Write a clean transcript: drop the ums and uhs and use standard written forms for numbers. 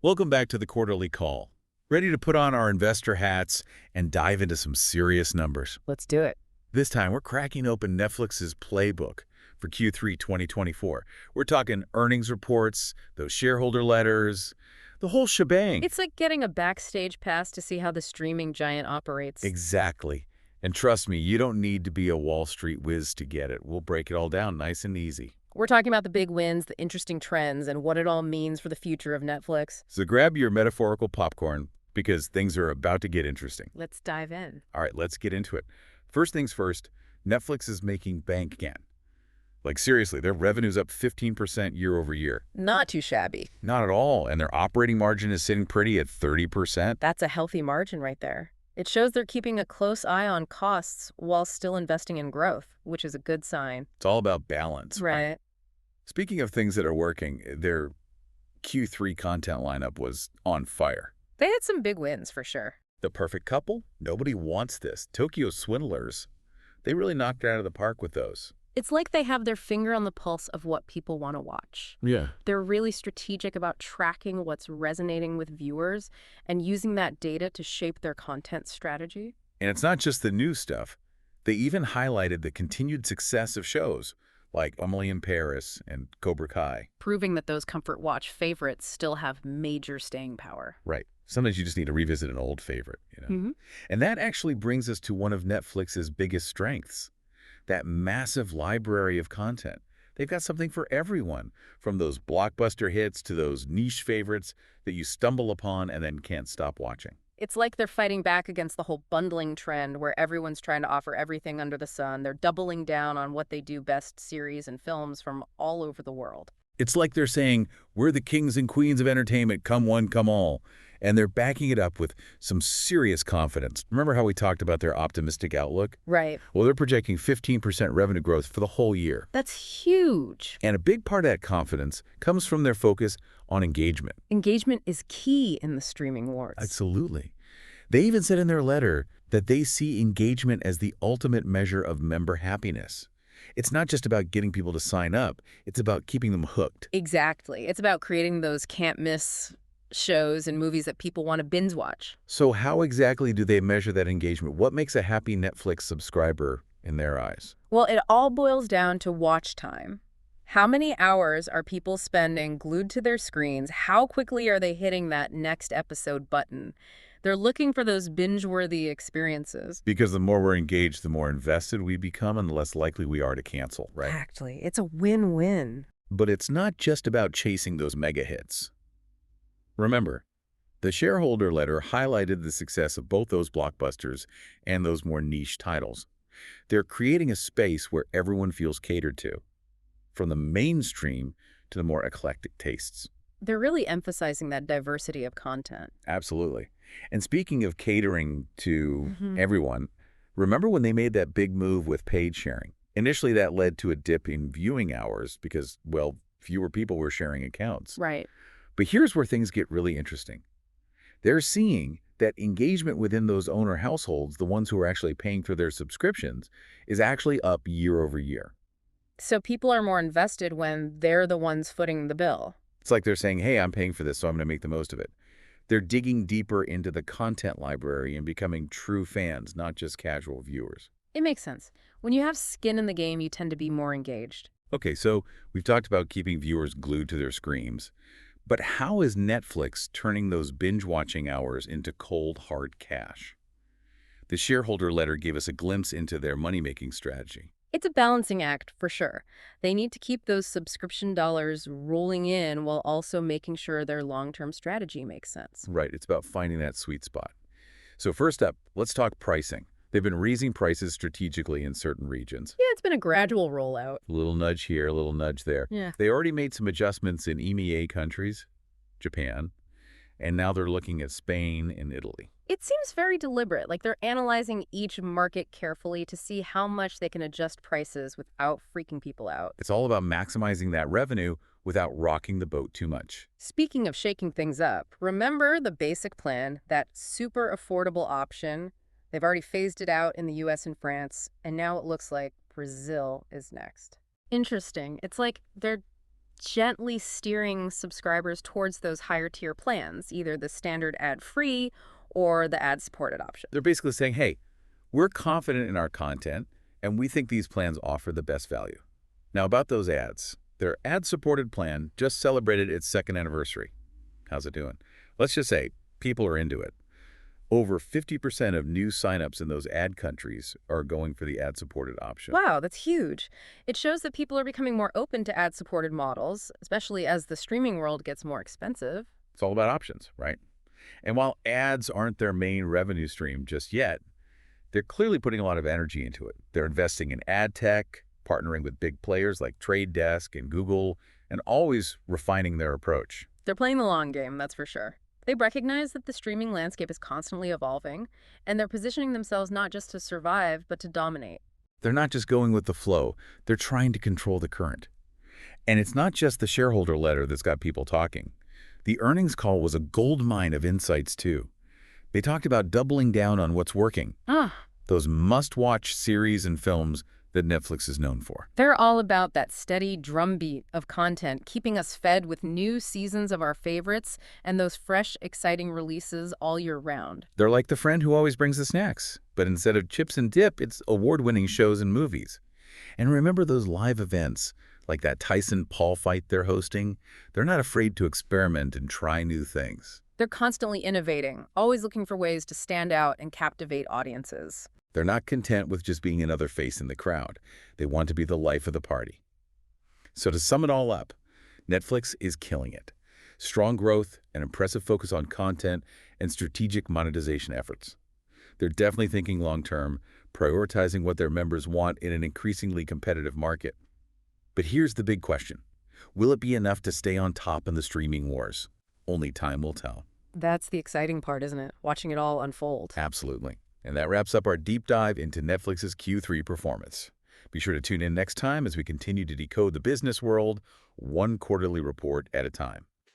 Welcome back to the Quarterly Call. Ready to put on our investor hats and dive into some serious numbers. Let's do it. This time, we're cracking open Netflix's playbook for Q3 2024. We're talking earnings reports, those shareholder letters, the whole shebang. It's like getting a backstage pass to see how the streaming giant operates. Exactly. And trust me, you don't need to be a Wall Street whiz to get it. We'll break it all down nice and easy. We're talking about the big wins, the interesting trends, and what it all means for the future of Netflix. So grab your metaphorical popcorn because things are about to get interesting. Let's dive in. All right, let's get into it. First things first, Netflix is making bank again. Like seriously, their revenue's up 15% year over year. Not too shabby. Not at all, and their operating margin is sitting pretty at 30%. That's a healthy margin right there. It shows they're keeping a close eye on costs while still investing in growth, which is a good sign. It's all about balance. Right. Speaking of things that are working, their Q3 content lineup was on fire. They had some big wins for sure. The Perfect Couple? Nobody wants this. Tokyo Swindlers. They really knocked it out of the park with those. It's like they have their finger on the pulse of what people want to watch. Yeah. They're really strategic about tracking what's resonating with viewers and using that data to shape their content strategy. And it's not just the new stuff. They even highlighted the continued success of shows like Emily in Paris and Cobra Kai. Proving that those Comfort Watch favorites still have major staying power. Right. Sometimes you just need to revisit an old favorite, Mm-hmm. And that actually brings us to one of Netflix's biggest strengths, that massive library of content. They've got something for everyone, from those blockbuster hits to those niche favorites that you stumble upon and then can't stop watching. It's like they're fighting back against the whole bundling trend where everyone's trying to offer everything under the sun. They're doubling down on what they do best, series and films from all over the world. It's like they're saying, we're the kings and queens of entertainment, come one, come all. And they're backing it up with some serious confidence. Remember how we talked about their optimistic outlook? Right. Well, they're projecting 15% revenue growth for the whole year. That's huge. And a big part of that confidence comes from their focus on engagement. Engagement is key in the streaming wars. Absolutely. They even said in their letter that they see engagement as the ultimate measure of member happiness. It's not just about getting people to sign up. It's about keeping them hooked. Exactly. It's about creating those can't-miss shows and movies that people want to binge watch. So how exactly do they measure that engagement? What makes a happy Netflix subscriber in their eyes? Well, it all boils down to watch time. How many hours are people spending glued to their screens? How quickly are they hitting that next episode button? They're looking for those binge-worthy experiences. Because the more we're engaged, the more invested we become and the less likely we are to cancel, right? Exactly. It's a win-win. But it's not just about chasing those mega hits. Remember, the shareholder letter highlighted the success of both those blockbusters and those more niche titles. They're creating a space where everyone feels catered to, from the mainstream to the more eclectic tastes. They're really emphasizing that diversity of content. Absolutely. And speaking of catering to everyone, remember when they made that big move with paid sharing? Initially, that led to a dip in viewing hours because, well, fewer people were sharing accounts. Right. But here's where things get really interesting. They're seeing that engagement within those owner households, the ones who are actually paying for their subscriptions, is actually up year over year. So people are more invested when they're the ones footing the bill. It's like they're saying, hey, I'm paying for this, so I'm going to make the most of it. They're digging deeper into the content library and becoming true fans, not just casual viewers. It makes sense. When you have skin in the game, you tend to be more engaged. Okay, so we've talked about keeping viewers glued to their screens. But how is Netflix turning those binge-watching hours into cold, hard cash? The shareholder letter gave us a glimpse into their money-making strategy. It's a balancing act, for sure. They need to keep those subscription dollars rolling in while also making sure their long-term strategy makes sense. Right, it's about finding that sweet spot. So first up, let's talk pricing. They've been raising prices strategically in certain regions. Yeah, it's been a gradual rollout. A little nudge here, a little nudge there. Yeah. They already made some adjustments in EMEA countries, Japan, and now they're looking at Spain and Italy. It seems very deliberate, like they're analyzing each market carefully to see how much they can adjust prices without freaking people out. It's all about maximizing that revenue without rocking the boat too much. Speaking of shaking things up, remember the basic plan, that super affordable option? They've already phased it out in the US and France, and now it looks like Brazil is next. Interesting. It's like they're gently steering subscribers towards those higher tier plans, either the standard ad-free or the ad-supported option. They're basically saying, hey, we're confident in our content, and we think these plans offer the best value. Now, about those ads. Their ad-supported plan just celebrated its second anniversary. How's it doing? Let's just say people are into it. Over 50% of new signups in those ad countries are going for the ad-supported option. Wow, that's huge. It shows that people are becoming more open to ad-supported models, especially as the streaming world gets more expensive. It's all about options, right? And while ads aren't their main revenue stream just yet, they're clearly putting a lot of energy into it. They're investing in ad tech, partnering with big players like Trade Desk and Google, and always refining their approach. They're playing the long game, that's for sure. They recognize that the streaming landscape is constantly evolving, and they're positioning themselves not just to survive, but to dominate. They're not just going with the flow, they're trying to control the current. And it's not just the shareholder letter that's got people talking. The earnings call was a goldmine of insights, too. They talked about doubling down on what's working, those must-watch series and films that Netflix is known for. They're all about that steady drumbeat of content, keeping us fed with new seasons of our favorites and those fresh, exciting releases all year round. They're like the friend who always brings the snacks, but instead of chips and dip, it's award-winning shows and movies. And remember those live events, like that Tyson-Paul fight they're hosting? They're not afraid to experiment and try new things. They're constantly innovating, always looking for ways to stand out and captivate audiences. They're not content with just being another face in the crowd. They want to be the life of the party. So to sum it all up, Netflix is killing it. Strong growth, an impressive focus on content, and strategic monetization efforts. They're definitely thinking long-term, prioritizing what their members want in an increasingly competitive market. But here's the big question. Will it be enough to stay on top in the streaming wars? Only time will tell. That's the exciting part, isn't it? Watching it all unfold. Absolutely. And that wraps up our deep dive into Netflix's Q3 performance. Be sure to tune in next time as we continue to decode the business world, one quarterly report at a time.